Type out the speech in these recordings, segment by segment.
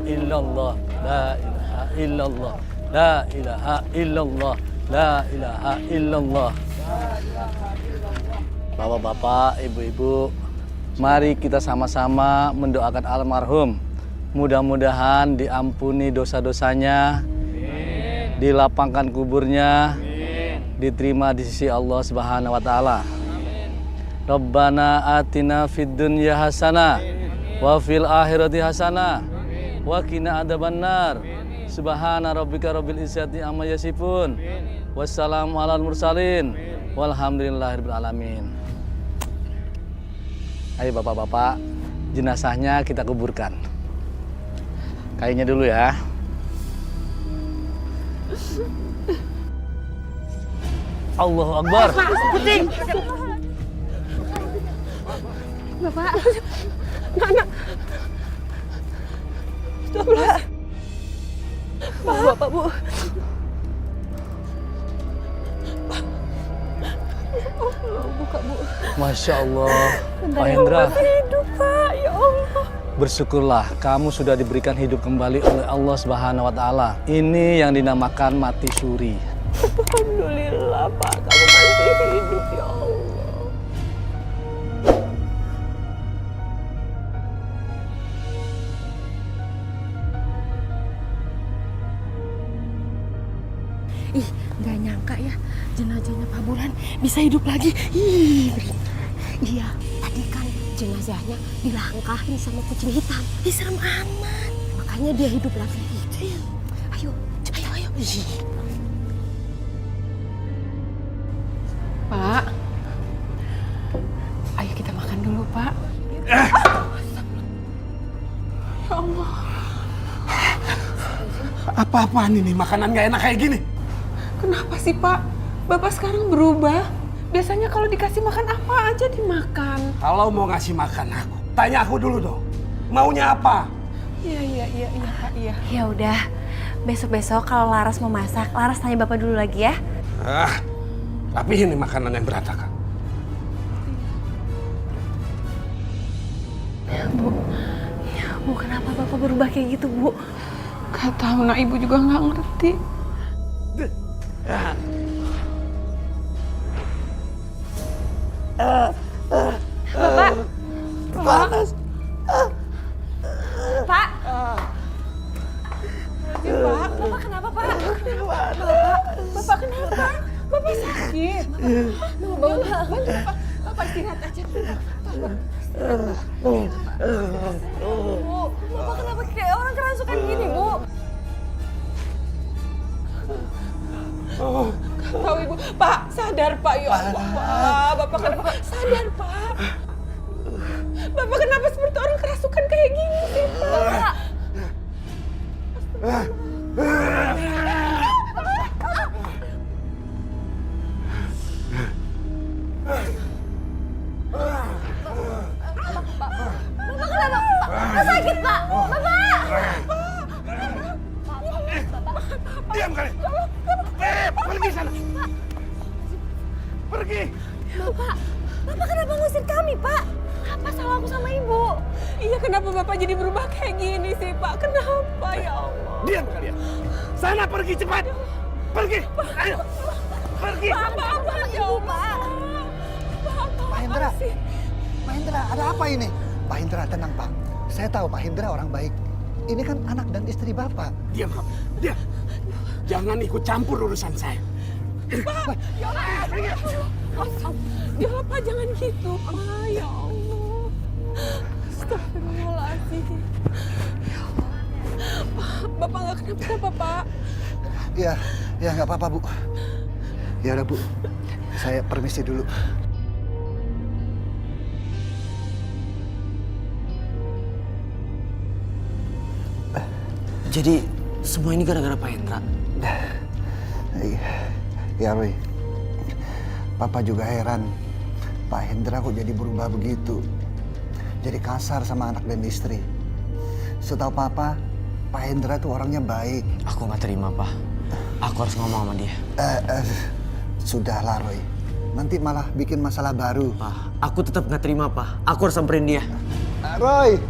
illallah, la ilaha illallah, la ilaha illallah, la ilaha illallah. Bapak-bapak, ibu-ibu, mari kita sama-sama mendoakan almarhum. Mudah-mudahan diampuni dosa-dosanya, dilapangkan kuburnya, diterima di sisi Allah Subhanahu wa taala. Rabbana atina fid dunya hasanah wa fil akhirati hasanah wa qina adzabannar. Subhana rabbika rabbil izzati amma yasifun. Wassalamu alal mursalin. Walhamdulillahirabbil alamin. Ayo bapak-bapak, jenazahnya kita kuburkan. Kayaknya dulu ya. Allahu Akbar. Bapak. Anak. Bapak. Bapak, Bu. Buka, Bu. Masya Allah. Pak Hendra. Hidup, Pak. Ya Allah. Bersyukurlah kamu sudah diberikan hidup kembali oleh Allah Subhanahu wa taala. Ini yang dinamakan mati suri. Alhamdulillah, Pak. Kamu masih hidup, ya Allah. Ih, nggak nyangka ya jenazahnya Pak Burhan bisa hidup lagi. Ih, iya, tadi kan jenazahnya dilangkahin sama kucing hitam. Ih, serem amat. Makanya dia hidup lagi. Ayo, cepat ayo. Pak, ayo kita makan dulu, Pak. Ya Allah. Apa-apaan ini? Makanan gak enak kayak gini? Kenapa sih, Pak? Bapak sekarang berubah. Biasanya kalau dikasih makan apa aja dimakan. Kalau mau ngasih makan aku, tanya aku dulu dong. Maunya apa? Iya, Pak, iya. Ya udah, besok-besok kalau Laras mau masak, Laras tanya Bapak dulu lagi ya. Rapihin nih makanan yang berantakan. Bu, kenapa Bapak berubah kayak gitu, Bu? Gak tahu, nak Ibu juga nggak ngerti. Bapak. Panas. Pak. Bapak kenapa, Pak? Bapak kenapa? Bapak sakit. Bapak, bantu Bapak. Bapak istirahat aja. Bu, Bapak kenapa kayak orang kerasukan gini, Bu? Gak tahu, Ibu. Pak, sadar, Pak. Ya Allah, Pak. Bapak kenapa? Sadar, Pak. Bapak kenapa seperti orang kerasukan kayak gini sih, Pak? Bapak kenapa? Bapak sakit, Pak. Bapak. Diam kalian. Pergi sana. Pergi. Bapak kenapa ngusir kami, Pak? Apa salah aku sama Ibu? Iya, kenapa Bapak jadi berubah kayak gini sih, Pak? Kenapa, ya Allah? Diam kalian. Sana pergi cepat. Pergi. Ayo. Pergi. Bapak, ya Allah. Pak Hendra, Pak Hendra, ada apa ini? Pak Hendra, tenang Pak. Saya tahu Pak Hendra orang baik. Ini kan anak dan istri Bapak. Diam kamu. Diam. Jangan ikut campur urusan saya. Pak, ya Allah. Ya Allah, Pak, jangan gitu, Pak. Ya Allah. Astagfirullahaladzim. Ya Allah. Pak, Bapak nggak kenapa-kenapa, Pak. Ya nggak apa-apa Bu. Ya udah Bu, saya permisi dulu. Jadi semua ini gara-gara Pak Hendra? Ya Roy, Papa juga heran. Pak Hendra kok jadi berubah begitu. Jadi kasar sama anak dan istri. Setahu Papa, Pak Hendra tuh orangnya baik. Aku nggak terima, Pak. Aku harus ngomong sama dia. Sudahlah Roy, nanti malah bikin masalah baru. Pak, aku tetap nggak terima, Pak. Aku harus samperin dia. Roy!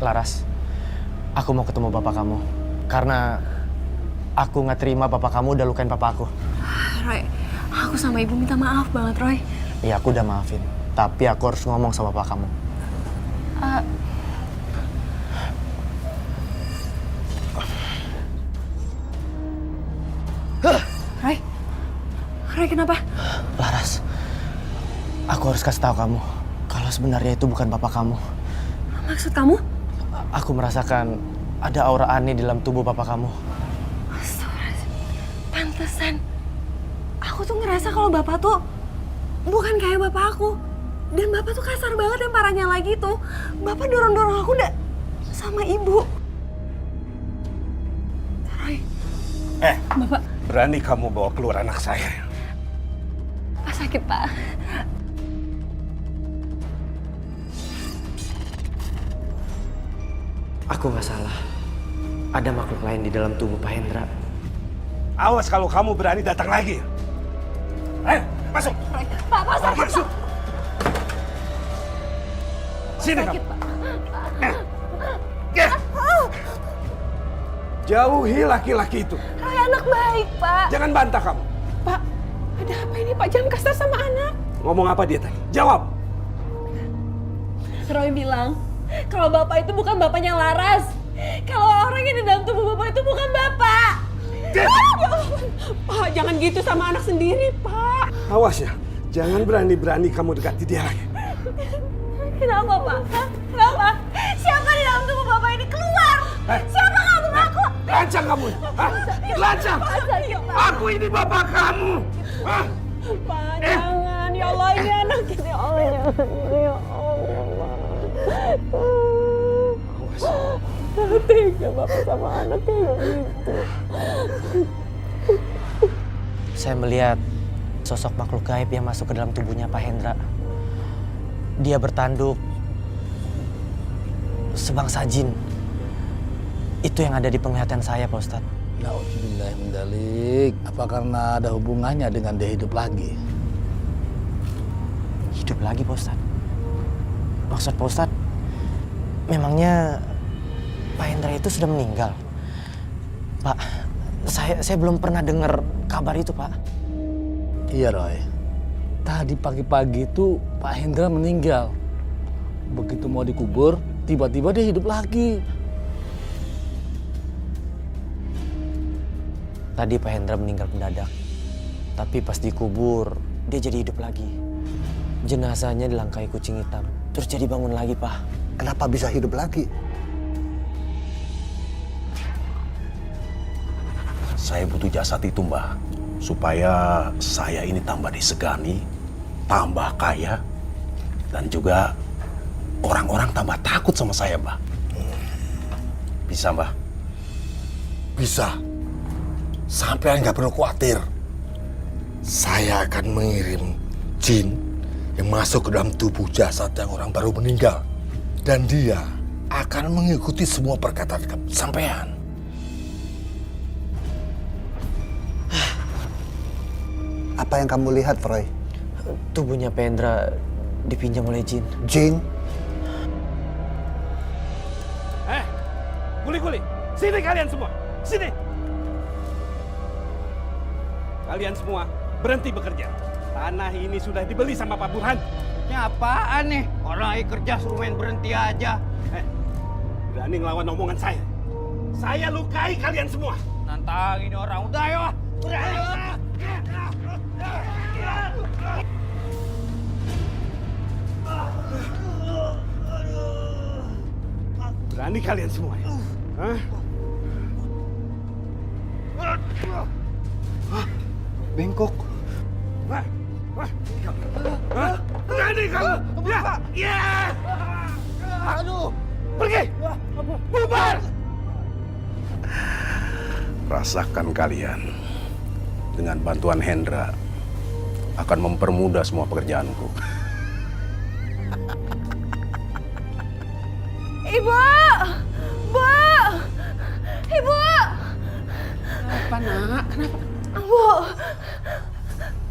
Laras, aku mau ketemu bapak kamu. Karena aku nggak terima bapak kamu udah lukain papa aku. Roy, aku sama ibu minta maaf banget, Roy. Iya, aku udah maafin. Tapi aku harus ngomong sama bapak kamu. Roy kenapa? Laras, aku harus kasih tahu kamu kalau sebenarnya itu bukan bapak kamu. Maksud kamu? Aku merasakan ada aura aneh di dalam tubuh bapak kamu. Astagfirullahaladzim. Pantesan. Aku tuh ngerasa kalau bapak tuh bukan kayak bapak aku. Dan bapak tuh kasar banget, yang parahnya lagi tuh. Bapak dorong-dorong aku udah sama ibu. Roy. Bapak. Berani kamu bawa keluar anak saya? Pak sakit, Pak. Aku nggak salah. Ada makhluk lain di dalam tubuh Pak Hendra. Awas kalau kamu berani datang lagi. Ayo, masuk. Pak sakit, Masuk. Sini sakit, kamu. Pak. Jauhi laki-laki itu. Roy anak baik, Pak. Jangan bantah kamu. Pak, ada apa ini, Pak? Jangan kasar sama anak. Ngomong apa dia tadi? Jawab. Roy bilang kalau bapak itu bukan bapaknya Laras. Kalau orang yang di dalam tubuh bapak itu bukan bapak. Ya ampun. Pak, jangan gitu sama anak sendiri, Pak. Awas ya. Jangan berani-berani kamu dekati dia lagi. Kenapa, Pak? Hah? Kenapa? Siapa di dalam tubuh bapak ini? Keluar! Siapa kamu, aku? Lancang kamu. Hah? Lancang. Pak, sakit, Pak. Aku ini bapak kamu. Hah? Pak, jangan. Ya Allah, ini anak ini. Ya Allah, ya Allah. Tega bapak sama anak kayak gitu. Saya melihat sosok makhluk gaib yang masuk ke dalam tubuhnya Pak Hendra. Dia bertanduk sebangsa jin. Itu yang ada di penglihatan saya, Pak Ustadz. Nauzubillah min dzalik. Apa karena ada hubungannya dengan dia hidup lagi? Hidup lagi, Pak Ustadz? Maksud Pak Ustadz, memangnya Pak Hendra itu sudah meninggal? Pak, saya belum pernah dengar kabar itu, Pak. Iya, Roy. Tadi pagi-pagi itu Pak Hendra meninggal. Begitu mau dikubur, tiba-tiba dia hidup lagi. Tadi Pak Hendra meninggal mendadak. Tapi pas dikubur, dia jadi hidup lagi. Jenazahnya dilangkai kucing hitam. Terus jadi bangun lagi, Pak. Kenapa bisa hidup lagi? Saya butuh jasad itu, Mbah. Supaya saya ini tambah disegani, tambah kaya, dan juga orang-orang tambah takut sama saya, Mbah. Bisa, Mbah? Bisa. Sampai nggak perlu khawatir. Saya akan mengirim jin yang masuk ke dalam tubuh jasad yang orang baru meninggal. Dan dia akan mengikuti semua perkataan sampean. Apa yang kamu lihat, Roy? Tubuhnya Pak Hendra dipinjam oleh jin. Jin? Kuli-kuli. Sini kalian semua. Sini. Kalian semua berhenti bekerja. Tanah ini sudah dibeli sama Pak Burhan. Ini apaan nih? Orang lagi kerja suruh main berhenti aja. Berani ngelawan omongan saya. Saya lukai kalian semua. Nantangin orang. Udah ayo. Udah ayo. Berani kalian semua ya? Hah? Bengkok. Berani kamu? Ya! Ya! Aduh! Pergi! Bubar! Rasakan kalian. Dengan bantuan Hendra, akan mempermudah semua pekerjaanku. Ibu! Bu! Ibu! Kenapa, Nak? Kenapa? Bu!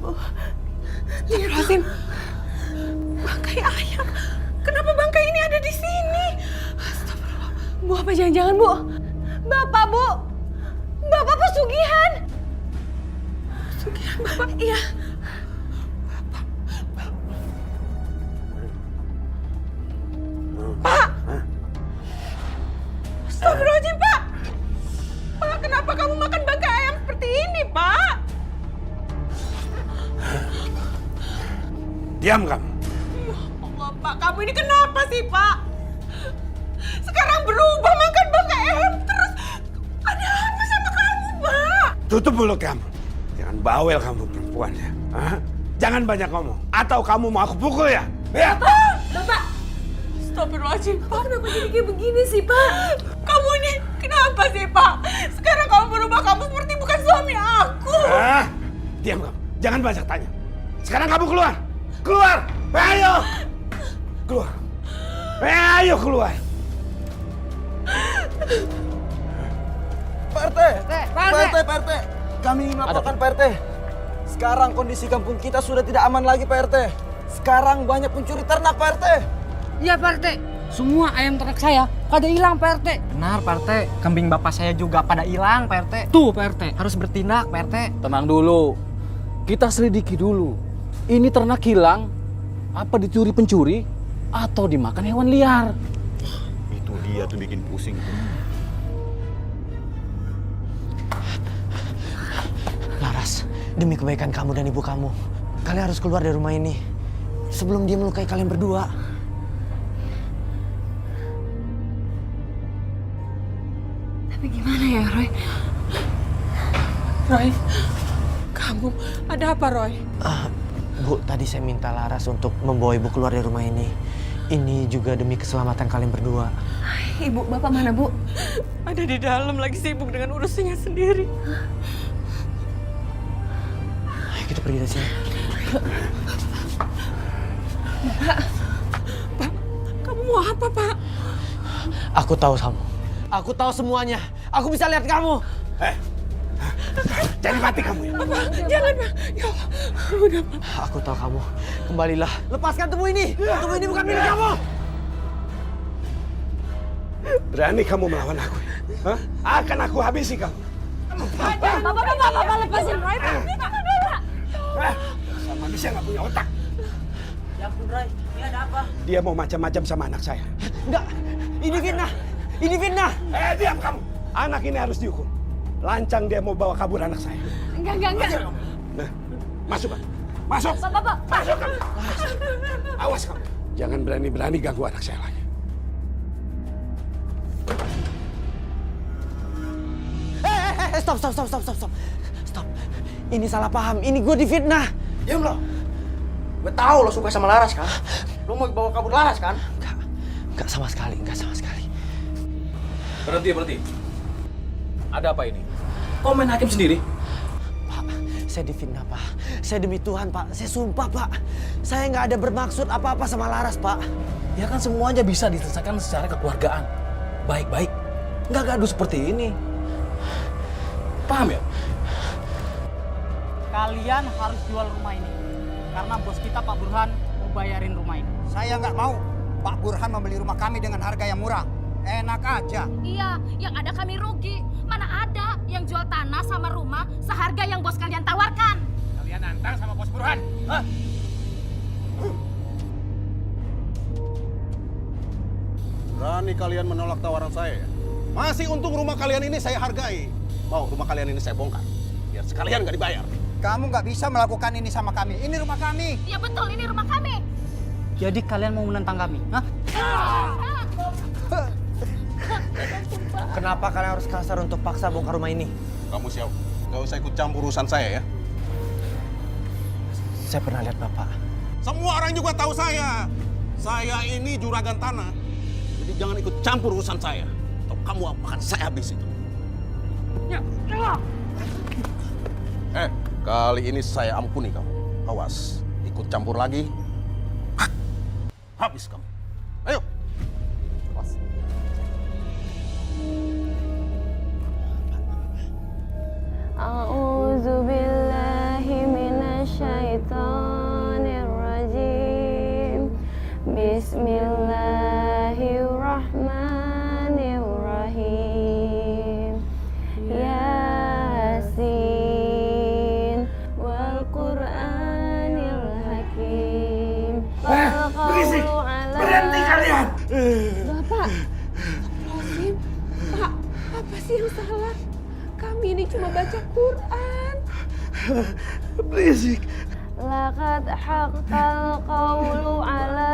Bu! Astagfirullahaladzim. Bangkai ayam. Kenapa bangkai ini ada di sini? Astagfirullah. Bu, apa jangan-jangan, Bu? Bapak, Bu! Bapak pesugihan! Pesugihan, Bapak? Iya. Pak! Astagfirullahaladzim, Pak! Pak, kenapa kamu makan bangkai ayam seperti ini, Pak? Diam kamu. Ya Allah, Pak, kamu ini kenapa sih, Pak? Sekarang berubah makan bangkai ayam terus. Ada apa sama kamu, Pak? Tutup mulut kamu. Jangan bawel kamu perempuan ya. Hah? Jangan banyak ngomong. Atau kamu mau aku pukul ya? Ya? Bapak! Astagfirullahaladzim, Pak, kenapa jadi kayak begini sih, Pak? Kamu ini kenapa sih, Pak? Sekarang kamu berubah, kamu seperti bukan suami aku. Diam kamu. Jangan banyak tanya. Sekarang kamu keluar. Keluar! Ayo! Keluar. Ayo keluar. Pak RT! Pak RT! Kami ingin melaporkan Pak RT. Sekarang kondisi kampung kita sudah tidak aman lagi Pak RT. Sekarang banyak pencuri ternak Pak RT. Iya Pak RT, semua ayam ternak saya pada hilang Pak RT. Benar Pak RT, kambing bapak saya juga pada hilang Pak RT. Tuh Pak RT, harus bertindak Pak RT. Tenang dulu. Kita selidiki dulu. Ini ternak hilang, apa dicuri pencuri, atau dimakan hewan liar? Itu dia tuh bikin pusing. Laras, demi kebaikan kamu dan ibu kamu, kalian harus keluar dari rumah ini sebelum dia melukai kalian berdua. Tapi gimana ya, Roy? Roy, kamu ada apa, Roy? Bu, tadi saya minta Laras untuk membawa ibu keluar dari rumah ini. Ini juga demi keselamatan kalian berdua. Ibu, Bapak mana, Bu? Ada di dalam, lagi sibuk dengan urusannya sendiri. Ayo kita pergi dari sini. Pak, kamu mau apa, Pak? Aku tahu kamu. Aku tahu semuanya. Aku bisa lihat kamu. Jangan mati kamu ya. Apa? Jangan, Pak. Ya Allah, udah, Pak. Aku tahu kamu. Kembalilah. Lepaskan tubuh ini. Tubuh ini bukan milik kamu. Berani kamu melawan aku ya? Hah? Akan aku habisi kamu. Bapak lepasin Roy, Pak. Sama manusia nggak punya otak. Ya ampun Roy, ini ada apa? Dia mau macam-macam sama anak saya. Enggak. Ini fitnah. Ini fitnah. Diam kamu. Anak ini harus dihukum. Lancang dia mau bawa kabur anak saya. Enggak. Nah, masuk kamu. Masuk. Bapak. Masuk kamu. Awas kamu. Jangan berani-berani ganggu anak saya lagi. Stop. Stop. Ini salah paham. Ini gue difitnah. Diam lo. Gue tahu lo suka sama Laras kan? Lo mau bawa kabur Laras kan? Enggak sama sekali. Berhenti. Ada apa ini? Kok main hakim sendiri? Pak, saya difitnah, Pak. Saya demi Tuhan, Pak. Saya sumpah, Pak. Saya nggak ada bermaksud apa-apa sama Laras, Pak. Ya kan semuanya bisa diselesaikan secara kekeluargaan. Baik-baik. Nggak gaduh seperti ini. Paham ya? Kalian harus jual rumah ini. Karena bos kita Pak Burhan mau bayarin rumah ini. Saya nggak mau. Pak Burhan membeli rumah kami dengan harga yang murah. Enak aja. Iya, yang ada kami rugi. Mana ada yang jual tanah sama rumah seharga yang bos kalian tawarkan. Kalian nantang sama bos Burhan. Hah? Berani kalian menolak tawaran saya ya? Masih untung rumah kalian ini saya hargai. Mau rumah kalian ini saya bongkar. Biar sekalian nggak dibayar. Kamu nggak bisa melakukan ini sama kami. Ini rumah kami. Iya betul, ini rumah kami. Jadi kalian mau menentang kami? Hah? Kenapa kalian harus kasar untuk paksa bongkar rumah ini? Kamu siapa? Nggak usah ikut campur urusan saya ya. Saya pernah lihat Bapak. Semua orang juga tahu saya. Saya ini juragan tanah. Jadi jangan ikut campur urusan saya. Atau kamu akan saya habis itu. Kali ini saya ampuni kamu. Awas, ikut campur lagi. Habis kamu. Ayo. Awas. A'udzu billahi minasyaitonir rajim. Bismillahirrahmanirrahim. Berhenti kalian! Bapak, Astagfirullahaladzim. Pak, apa sih yang salah? Kami ini cuma baca Quran. Berisik. Laqad haqqal qawlu ala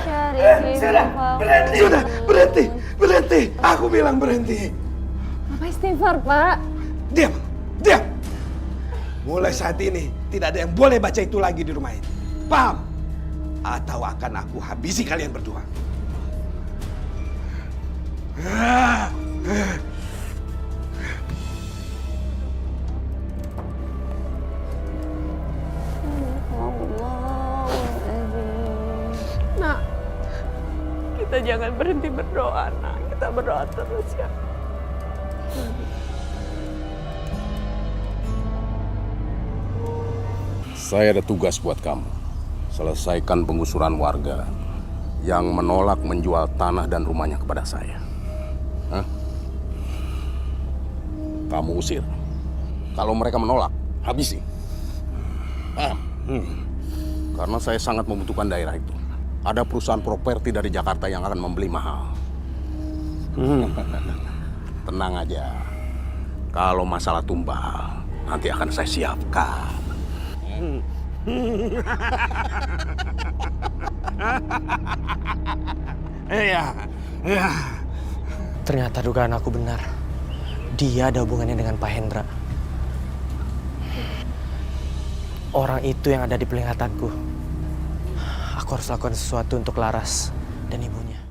syarihim Sudah, berhenti, sudah, berhenti, berhenti. Aku bilang berhenti. Bapak istighfar, Pak. Diam, diam. Mulai saat ini tidak ada yang boleh baca itu lagi di rumah ini. Paham? Atau akan aku habisi kalian berdua. Nak, kita jangan berhenti berdoa, nak. Kita berdoa terus ya. Saya ada tugas buat kamu. Selesaikan penggusuran warga yang menolak menjual tanah dan rumahnya kepada saya. Hah? Kamu usir. Kalau mereka menolak, habisi. Paham? Karena saya sangat membutuhkan daerah itu. Ada perusahaan properti dari Jakarta yang akan membeli mahal. Tenang aja. Kalau masalah tumbal, nanti akan saya siapkan. Iya, iya. Ternyata dugaan aku benar. Dia ada hubungannya dengan Pak Hendra. Orang itu yang ada di pelihatanku. Aku harus lakukan sesuatu untuk Laras dan ibunya.